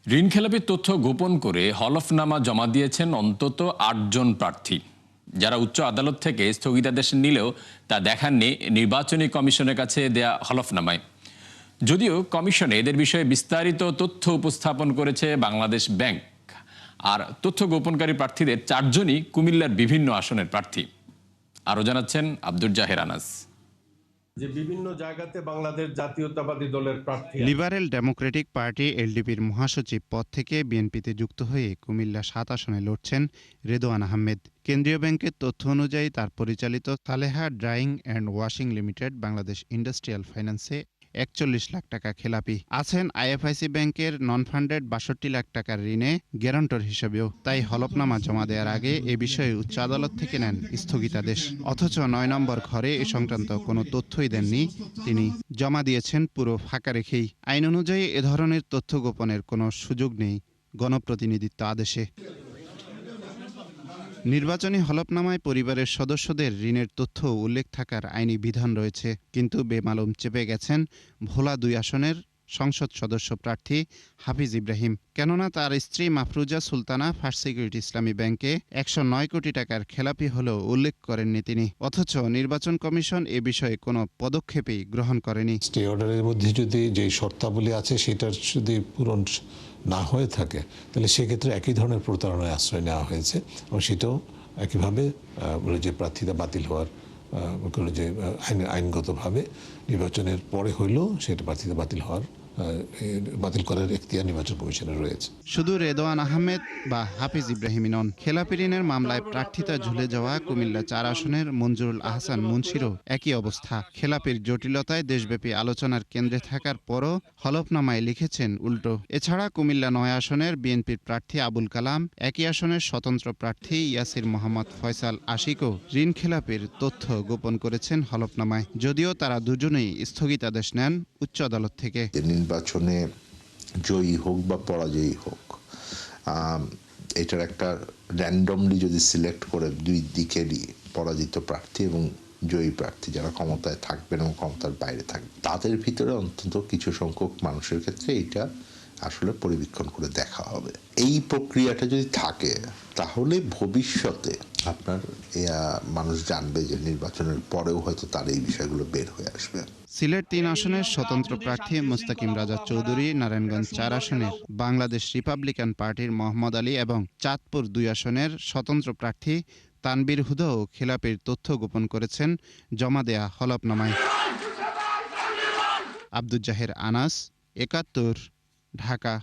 ঋণখেলাপির তথ্য গোপন করে হলফনামা জমা দিয়েছেন অন্তত ৮ জন প্রার্থী, যারা উচ্চ আদালত থেকে স্থগিতাদেশ নিলেও তা দেখাননি নির্বাচনী কমিশনের কাছে দেয়া হলফনামায়। যদিও কমিশনে এদের বিষয়ে বিস্তারিত তথ্য উপস্থাপন করেছে বাংলাদেশ ব্যাংক। আর তথ্য গোপনকারী প্রার্থীদের ৪ জনই কুমিল্লার বিভিন্ন আসনের প্রার্থী। আরও জানাচ্ছেন আব্দুল জাহের আনাস। যে বিভিন্ন জায়গাতে বাংলাদেশ জাতীয়তাবাদী দলের প্রার্থী। লিবারেল ডেমোক্রেটিক পার্টি এলডিপির মহাসচিব পদ থেকে বিএনপিতে যুক্ত হয়ে কুমিল্লা ৭ আসনে লড়ছেন রেদোয়ান আহমেদ। কেন্দ্রীয় ব্যাংকের তথ্য অনুযায়ী তার পরিচালিত Saleha drawing and washing limited Bangladesh industrial ফাইন্যান্সে ৪১ লাখ টাকা খেলাপি আছেন। আইএফআইসি ব্যাংকের নন ফান্ডেড ৬২ লাখ টাকার ঋণে গ্যারান্টর হিসেবেও। তাই হলফনামা জমা দেওয়ার আগে এ বিষয়ে উচ্চ আদালত থেকে নেন স্থগিতাদেশ। অথচ ৯ নম্বর ঘরে এ সংক্রান্ত কোনো তথ্যই দেননি তিনি। জমা দিয়েছেন পুরো ফাঁকা রেখেই। আইন অনুযায়ী এ ধরনের তথ্য গোপনের কোনো সুযোগ নেই গণপ্রতিনিধিত্ব আদেশে। নির্বাচনী হলফনামায় পরিবারের সদস্যদের ঋণের তথ্য উল্লেখ থাকার আইনি বিধান রয়েছে, কিন্তু বেমালুম চেপে গেছেন ভোলা ২ আসনের সংসদ সদস্য প্রার্থী হাফিজ ইব্রাহিম। কেননা তার স্ত্রী মাফরুজা সুলতানা ফার্স্ট সিকিউরিটি ইসলামী ব্যাংকে ১০৯ কোটি টাকার খেলাপি হলেও উল্লেখ করেননি তিনি। অথচ নির্বাচন কমিশন এ বিষয়ে কোনো পদক্ষেপই গ্রহণ করেনি। স্টে অর্ডারের মধ্যে যদি যেই শর্তাবলী আছে সেটার যদি পূরণ না হয়ে থাকে, তাহলে সেক্ষেত্রে একই ধরনের প্রতারণায় আশ্রয় নেওয়া হয়েছে এবং সেটাও একইভাবে যে প্রার্থীতা বাতিল হওয়ার যে আইনগতভাবে নির্বাচনের পরে হইলেও সেটা প্রার্থীতা বাতিল করার এখতিয়ার নির্বাচন কমিশনের রয়েছে। শুধু রেদোয়ান আহমেদ বা হাফিজ ইব্রাহিমই নন, খেলাপি ঋণের মামলায় প্রার্থিতা ঝুলে যাওয়া কুমিল্লা ৪ আসনের মঞ্জুরুল আহসান মুন্সিরও একই অবস্থা। খেলাপির জটিলতায় দেশব্যাপী আলোচনার কেন্দ্রে থাকার পরও হলফনামায় লিখেছেন উল্টো। এছাড়া কুমিল্লা ৯ আসনের বিএনপির প্রার্থী আবুল কালাম, একই আসনের স্বতন্ত্র প্রার্থী ইয়াসির মোহাম্মদ ফয়সাল আশিকও ঋণ খেলাপির তথ্য গোপন করেছেন হলফনামায়, যদিও তারা দুজনেই স্থগিতাদেশ নেন উচ্চ আদালত থেকে। নির্বাচনে জয়ী হোক বা পরাজয়ী হোক, এটার একটা র্যান্ডমলি যদি সিলেক্ট করে দুই দিকেরই পরাজিত প্রার্থী এবং জয়ী প্রার্থী যারা ক্ষমতায় থাকবেন এবং ক্ষমতার বাইরে থাকবেন, তাদের ভিতরে অন্তত কিছু সংখ্যক মানুষের ক্ষেত্রে এটা আসলে পরিবীক্ষণ করে দেখা হবে। এই প্রক্রিয়াটা যদি থাকে তাহলে ভবিষ্যতে আপনার মানুষ জানবে যে নির্বাচনের পরেও হয়তো তার এই বিষয়গুলো বের হয়ে আসবে। সিলেট ৩ আসনের স্বতন্ত্র প্রার্থী মুস্তাকিম রাজা চৌধুরী, নারায়ণগঞ্জ ৪ আসনের বাংলাদেশ রিপাবলিকান পার্টির মোহাম্মদ আলী এবং চাঁদপুর ২ আসনের স্বতন্ত্র প্রার্থী তানবীর হুদাও খেলাপির তথ্য গোপন করেছেন জমা দেয়া হলফনামায়। আব্দুল জাহের আনাস, ৭১, ঢাকা।